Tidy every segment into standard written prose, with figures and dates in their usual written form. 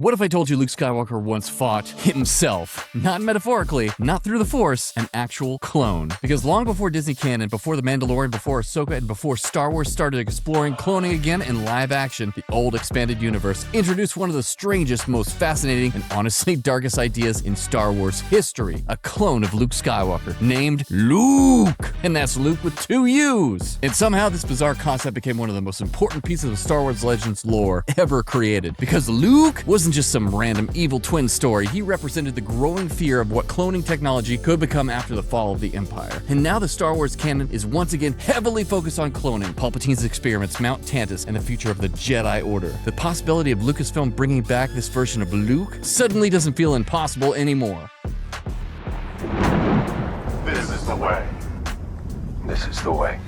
What if I told you Luke Skywalker once fought himself? Not metaphorically, not through the Force, an actual clone. Because long before Disney canon, before The Mandalorian, before Ahsoka, and before Star Wars started exploring cloning again in live action, the old expanded universe introduced one of the strangest, most fascinating, and honestly darkest ideas in Star Wars history. A clone of Luke Skywalker, named Luke. And that's Luke with two U's. And somehow this bizarre concept became one of the most important pieces of Star Wars Legends lore ever created. Because Luke wasn't just some random evil twin story, he represented the growing fear of what cloning technology could become after the fall of the Empire. And now the Star Wars canon is once again heavily focused on cloning, Palpatine's experiments, Mount Tantiss, and the future of the Jedi Order. The possibility of Lucasfilm bringing back this version of Luke suddenly doesn't feel impossible anymore. This is the way. This is the way.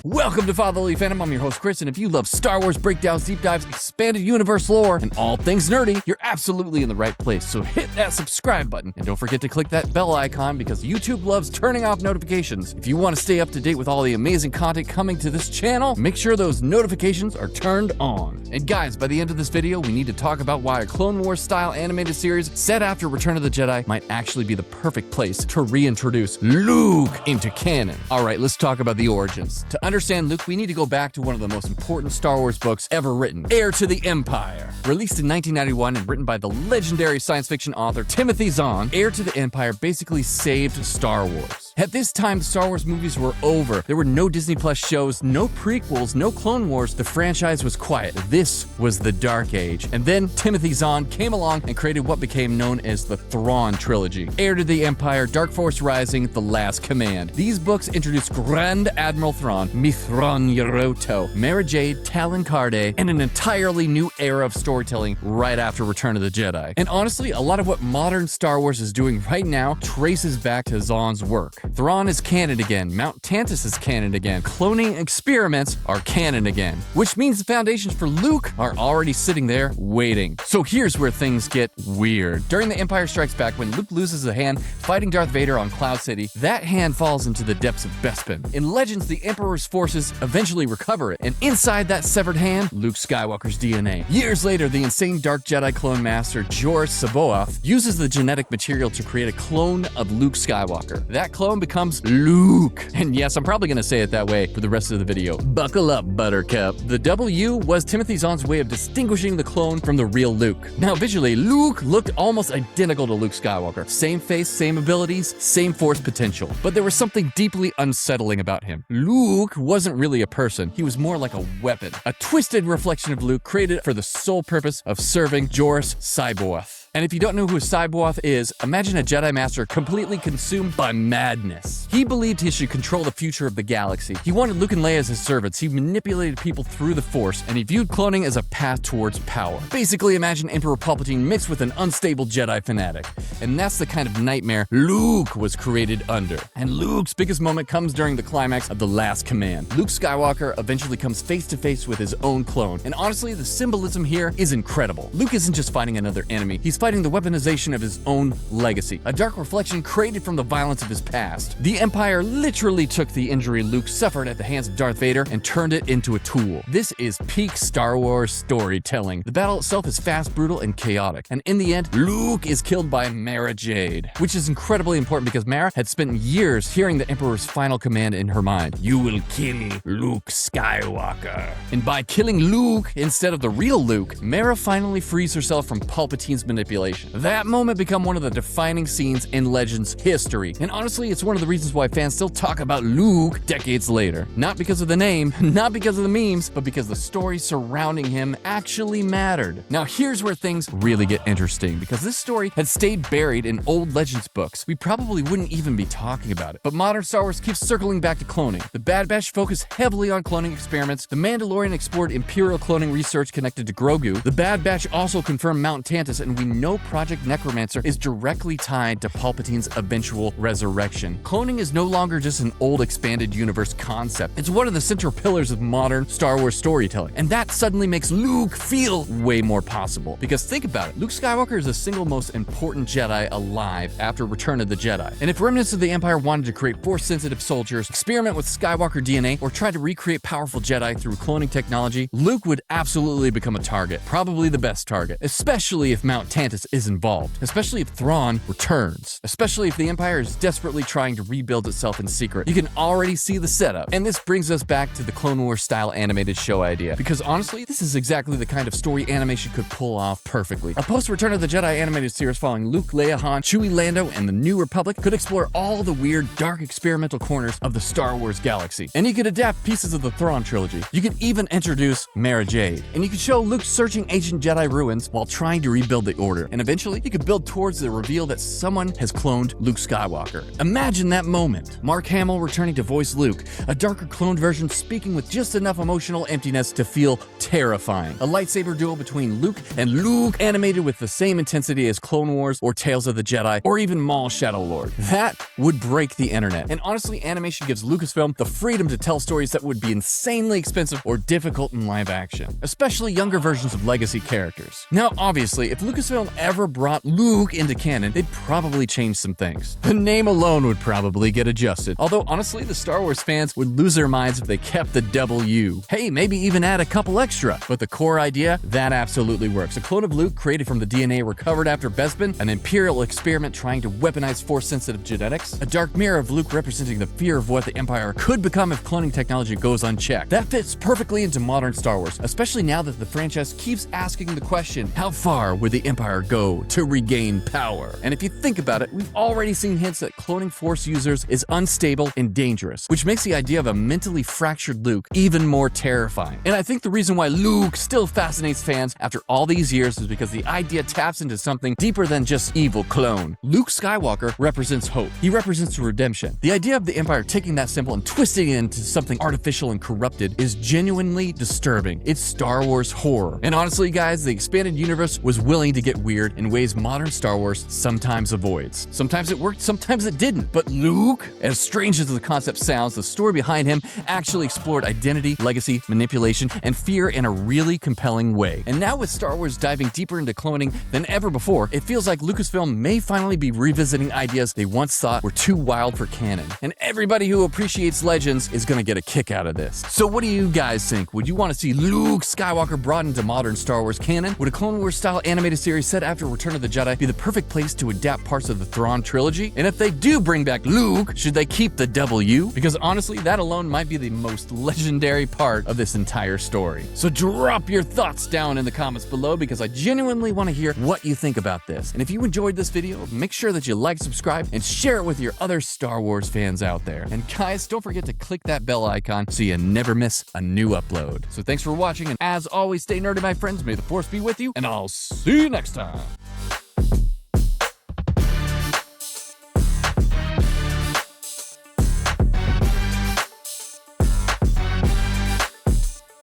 Welcome to Fatherly Fandom. I'm your host, Chris, and if you love Star Wars breakdowns, deep dives, expanded universe lore, and all things nerdy, you're absolutely in the right place. So hit that subscribe button, and don't forget to click that bell icon because YouTube loves turning off notifications. If you want to stay up to date with all the amazing content coming to this channel, make sure those notifications are turned on. And guys, by the end of this video, we need to talk about why a Clone Wars style animated series set after Return of the Jedi might actually be the perfect place to reintroduce Luke into canon. All right, let's talk about the origins. To understand Luke, we need to go back to one of the most important Star Wars books ever written, Heir to the Empire. Released in 1991 and written by the legendary science fiction author Timothy Zahn, Heir to the Empire basically saved Star Wars. At this time, the Star Wars movies were over. There were no Disney Plus shows, no prequels, no Clone Wars. The franchise was quiet. This was the Dark Age. And then Timothy Zahn came along and created what became known as the Thrawn Trilogy. Heir to the Empire, Dark Force Rising, The Last Command. These books introduced Grand Admiral Thrawn, Thrawn Yoroto, Mara Jade, Talon Karrde, and an entirely new era of storytelling right after Return of the Jedi. And honestly, a lot of what modern Star Wars is doing right now traces back to Zahn's work. Thrawn is canon again, Mount Tantiss is canon again, cloning experiments are canon again, which means the foundations for Luke are already sitting there waiting. So here's where things get weird. During The Empire Strikes Back, when Luke loses a hand fighting Darth Vader on Cloud City, that hand falls into the depths of Bespin. In Legends, the Emperor's forces eventually recover it, and inside that severed hand, Luke Skywalker's DNA. Years later, the insane Dark Jedi clone master Joruus C'baoth uses the genetic material to create a clone of Luke Skywalker. That clone becomes Luke. And yes, I'm probably going to say it that way for the rest of the video. Buckle up, Buttercup. The W was Timothy Zahn's way of distinguishing the clone from the real Luke. Now, visually, Luke looked almost identical to Luke Skywalker. Same face, same abilities, same force potential. But there was something deeply unsettling about him. Luke wasn't really a person. He was more like a weapon. A twisted reflection of Luke created for the sole purpose of serving Joruus C'baoth. And if you don't know who C'baoth is, imagine a Jedi Master completely consumed by madness. He believed he should control the future of the galaxy. He wanted Luke and Leia as his servants. He manipulated people through the Force, and he viewed cloning as a path towards power. Basically, imagine Emperor Palpatine mixed with an unstable Jedi fanatic. And that's the kind of nightmare Luke was created under. And Luke's biggest moment comes during the climax of The Last Command. Luke Skywalker eventually comes face to face with his own clone. And honestly, the symbolism here is incredible. Luke isn't just fighting another enemy. He's fighting the weaponization of his own legacy, a dark reflection created from the violence of his past. The Empire literally took the injury Luke suffered at the hands of Darth Vader and turned it into a tool. This is peak Star Wars storytelling. The battle itself is fast, brutal, and chaotic. And in the end, Luke is killed by Mara Jade, which is incredibly important because Mara had spent years hearing the Emperor's final command in her mind. You will kill Luke Skywalker. And by killing Luke instead of the real Luke, Mara finally frees herself from Palpatine's manipulation. That moment became one of the defining scenes in Legends history. And honestly, it's one of the reasons why fans still talk about Luke decades later. Not because of the name, not because of the memes, but because the story surrounding him actually mattered. Now here's where things really get interesting, because this story had stayed buried in old Legends books. We probably wouldn't even be talking about it. But modern Star Wars keeps circling back to cloning. The Bad Batch focused heavily on cloning experiments. The Mandalorian explored Imperial cloning research connected to Grogu. The Bad Batch also confirmed Mount Tantiss, and we know Project Necromancer is directly tied to Palpatine's eventual resurrection. Cloning is no longer just an old expanded universe concept. It's one of the central pillars of modern Star Wars storytelling. And that suddenly makes Luke feel way more possible. Because think about it, Luke Skywalker is the single most important Jedi alive after Return of the Jedi. And if remnants of the Empire wanted to create Force-sensitive soldiers, experiment with Skywalker DNA, or try to recreate powerful Jedi through cloning technology, Luke would absolutely become a target. Probably the best target. Especially if Mount Tantiss is involved. Especially if Thrawn returns. Especially if the Empire is desperately trying to rebuild itself in secret. You can already see the setup. And this brings us back to the Clone Wars style animated show idea. Because honestly, this is exactly the kind of story animation could pull off perfectly. A post-Return of the Jedi animated series following Luke, Leia, Han, Chewie, Lando, and the New Republic could explore all the weird, dark experimental corners of the Star Wars galaxy. And you could adapt pieces of the Thrawn Trilogy. You could even introduce Jade. And you could show Luke searching ancient Jedi ruins while trying to rebuild the Order. And eventually, you could build towards the reveal that someone has cloned Luke Skywalker. Imagine that moment. Mark Hamill returning to voice Luke, a darker cloned version speaking with just enough emotional emptiness to feel terrifying. A lightsaber duel between Luke and Luke animated with the same intensity as Clone Wars or Tales of the Jedi or even Maul Shadow Lord. That would break the internet. And honestly, animation gives Lucasfilm the freedom to tell stories that would be insanely expensive or difficult in live action, especially younger versions of legacy characters. Now, obviously, if Lucasfilm ever brought Luke into canon, they'd probably change some things. The name alone would probably get adjusted. Although, honestly, the Star Wars fans would lose their minds if they kept the W. Hey, maybe even add a couple extra. But the core idea, that absolutely works. A clone of Luke created from the DNA recovered after Bespin, an Imperial experiment trying to weaponize Force-sensitive genetics, a dark mirror of Luke representing the fear of what the Empire could become if cloning technology goes unchecked. That fits perfectly into modern Star Wars, especially now that the franchise keeps asking the question, how far would the Empire go to regain power? And if you think about it, we've already seen hints that cloning Force users is unstable and dangerous, which makes the idea of a mentally fractured Luke even more terrifying. And I think the reason why Luke still fascinates fans after all these years is because the idea taps into something deeper than just evil clone. Luke Skywalker represents hope. He represents redemption. The idea of the Empire taking that symbol and twisting it into something artificial and corrupted is genuinely disturbing. It's Star Wars horror. And honestly, guys, the expanded universe was willing to get weird in ways modern Star Wars sometimes avoids. Sometimes it worked, sometimes it didn't. But Luke, as strange as the concept sounds, the story behind him actually explored identity, legacy, manipulation, and fear in a really compelling way. And now with Star Wars diving deeper into cloning than ever before, it feels like Lucasfilm may finally be revisiting ideas they once thought were too wild for canon. And everybody who appreciates Legends is gonna get a kick out of this. So what do you guys think? Would you want to see Luke Skywalker brought into modern Star Wars canon? Would a Clone Wars style animated series set after Return of the Jedi be the perfect place to adapt parts of the Thrawn Trilogy? And if they do bring back Luke, should they keep the W? Because honestly, that alone might be the most legendary part of this entire story. So drop your thoughts down in the comments below because I genuinely want to hear what you think about this. And if you enjoyed this video, make sure that you like, subscribe, and share it with your other Star Wars fans out there. And guys, don't forget to click that bell icon so you never miss a new upload. So thanks for watching, and as always, stay nerdy, my friends. May the Force be with you, and I'll see you next time.